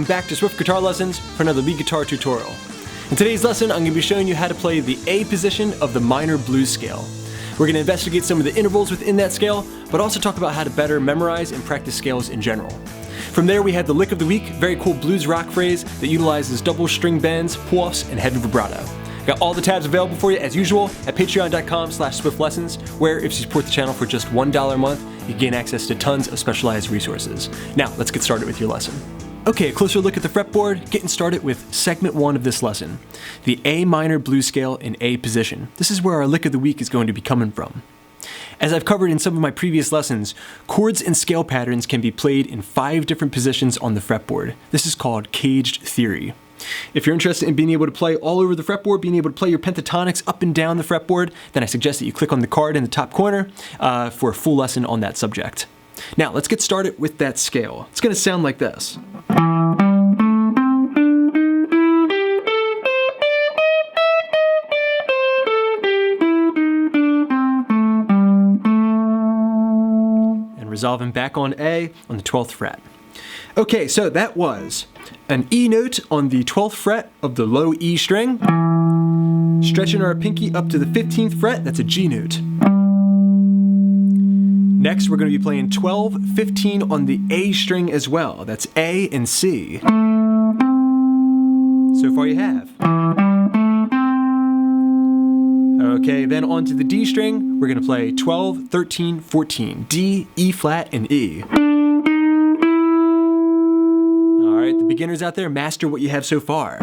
welcome back to Swift Guitar Lessons for another lead guitar tutorial. In today's lesson, I'm going to be showing you how to play the A position of the minor blues scale. We're going to investigate some of the intervals within that scale, but also talk about how to better memorize and practice scales in general. From there, we have the lick of the week, very cool blues rock phrase that utilizes double string bends, pull-offs, and heavy vibrato. Got all the tabs available for you as usual at patreon.com/swiftlessons, where if you support the channel for just $1 a month, you gain access to tons of specialized resources. Now, let's get started with your lesson. Okay, a closer look at the fretboard, getting started with segment 1 of this lesson, the A minor blues scale in A position. This is where our lick of the week is going to be coming from. As I've covered in some of my previous lessons, chords and scale patterns can be played in 5 different positions on the fretboard. This is called caged theory. If you're interested in being able to play all over the fretboard, being able to play your pentatonics up and down the fretboard, then I suggest that you click on the card in the top corner for a full lesson on that subject. Now, let's get started with that scale. It's going to sound like this. And resolving back on A on the 12th fret. Okay, so that was an E note on the 12th fret of the low E string. Stretching our pinky up to the 15th fret, that's a G note. Next, we're going to be playing 12, 15 on the A string as well. That's A and C. So far you have. Okay, then on to the D string, we're going to play 12, 13, 14, D, E flat, and E. Alright, the beginners out there, master what you have so far.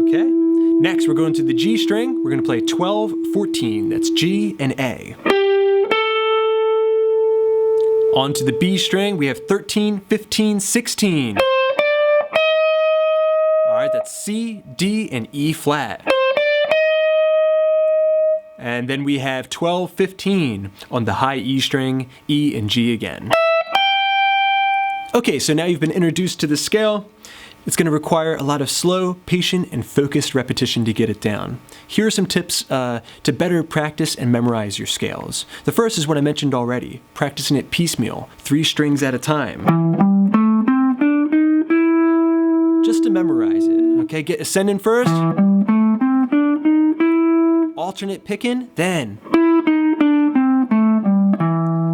Okay, next we're going to the G string. We're going to play 12, 14, that's G and A. On to the B string, we have 13, 15, 16. Alright, that's C, D, and E flat. And then we have 12, 15 on the high E string, E and G again. Okay, so now you've been introduced to the scale. It's going to require a lot of slow, patient, and focused repetition to get it down. Here are some tips to better practice and memorize your scales. The first is what I mentioned already, practicing it piecemeal, 3 strings at a time. Just to memorize it, okay? Get ascending first. Alternate picking, then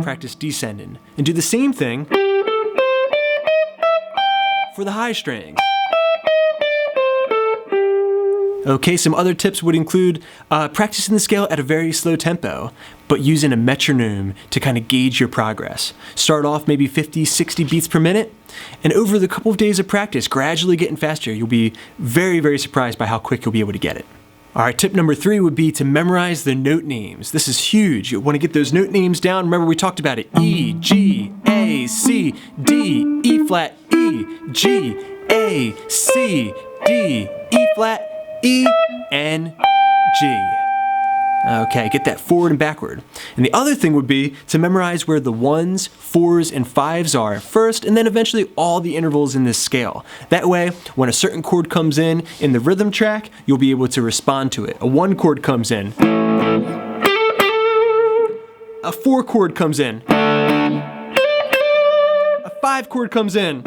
practice descending. And do the same thing for the high strings. Okay, some other tips would include practicing the scale at a very slow tempo, but using a metronome to kind of gauge your progress. Start off maybe 50, 60 beats per minute, and over the couple of days of practice, gradually getting faster, you'll be very, very surprised by how quick you'll be able to get it. Alright, tip number 3 would be to memorize the note names. This is huge. You'll want to get those note names down. Remember, we talked about it. E, G, A, C, D, E flat, E, G, A, C, D, E flat, E, and G. Okay, get that forward and backward. And the other thing would be to memorize where the 1s, 4s, and 5s are first, and then eventually all the intervals in this scale. That way, when a certain chord comes in the rhythm track, you'll be able to respond to it. A 1 chord comes in. A 4 chord comes in. A 5 chord comes in.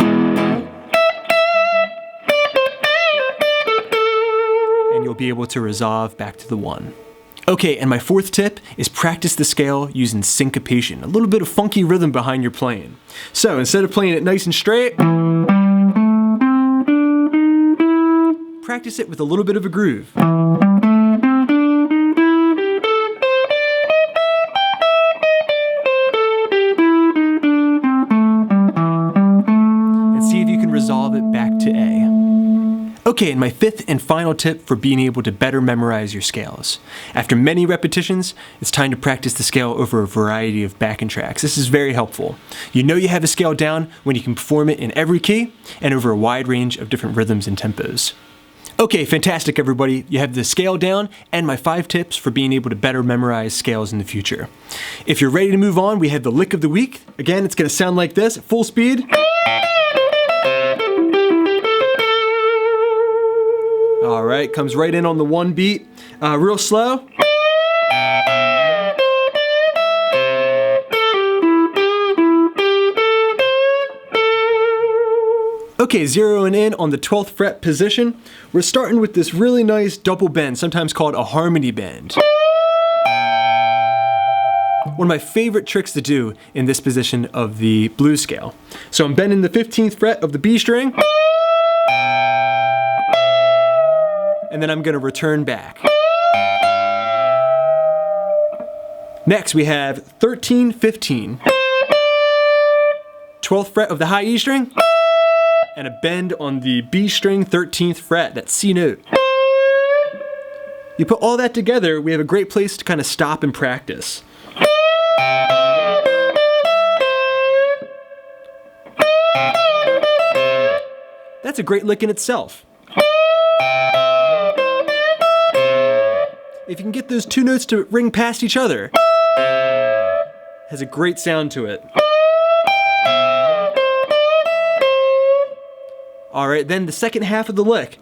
And you'll be able to resolve back to the 1. Okay, and my 4th tip is practice the scale using syncopation, a little bit of funky rhythm behind your playing. So instead of playing it nice and straight, practice it with a little bit of a groove. And see if you can resolve it back to A. Okay, and my 5th and final tip for being able to better memorize your scales. After many repetitions, it's time to practice the scale over a variety of backing tracks. This is very helpful. You know you have a scale down when you can perform it in every key and over a wide range of different rhythms and tempos. Okay, fantastic everybody. You have the scale down and my 5 tips for being able to better memorize scales in the future. If you're ready to move on, we have the lick of the week. Again, it's going to sound like this at full speed. All right, comes right in on the 1 beat, real slow. Okay, zeroing in on the 12th fret position, we're starting with this really nice double bend, sometimes called a harmony bend. One of my favorite tricks to do in this position of the blues scale. So I'm bending the 15th fret of the B string, and then I'm going to return back. Next we have 13, 15, 12th fret of the high E string, and a bend on the B string 13th fret, that C note. You put all that together, we have a great place to kind of stop and practice. That's a great lick in itself. If you can get those two notes to ring past each other, it has a great sound to it. Alright, then the second half of the lick.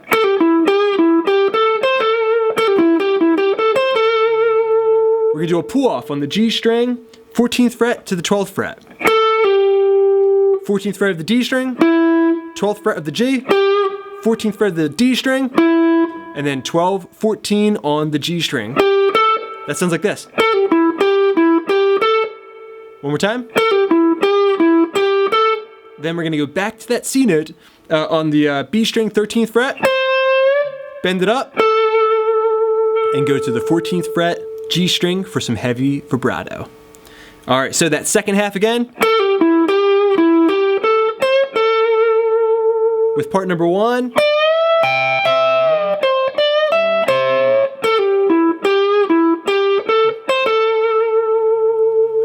We're going to do a pull off on the G string, 14th fret to the 12th fret. 14th fret of the D string, 12th fret of the G, 14th fret of the D string, and then 12, 14 on the G string. That sounds like this. One more time. Then we're going to go back to that C note on the B string 13th fret, bend it up, and go to the 14th fret G string for some heavy vibrato. Alright, so that second half again. With part number 1.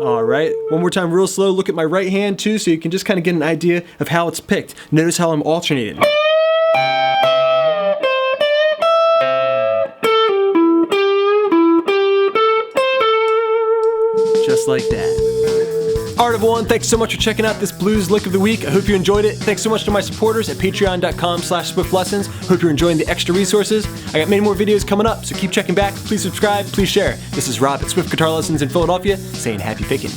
Alright, one more time real slow. Look at my right hand too, so you can just kind of get an idea of how it's picked. Notice how I'm alternating. Just like that. Alright everyone, thanks so much for checking out this blues lick of the week. I hope you enjoyed it. Thanks so much to my supporters at patreon.com/swiftLessons. Hope you're enjoying the extra resources. I got many more videos coming up, so keep checking back. Please subscribe, please share. This is Rob at Swift Guitar Lessons in Philadelphia, saying happy picking.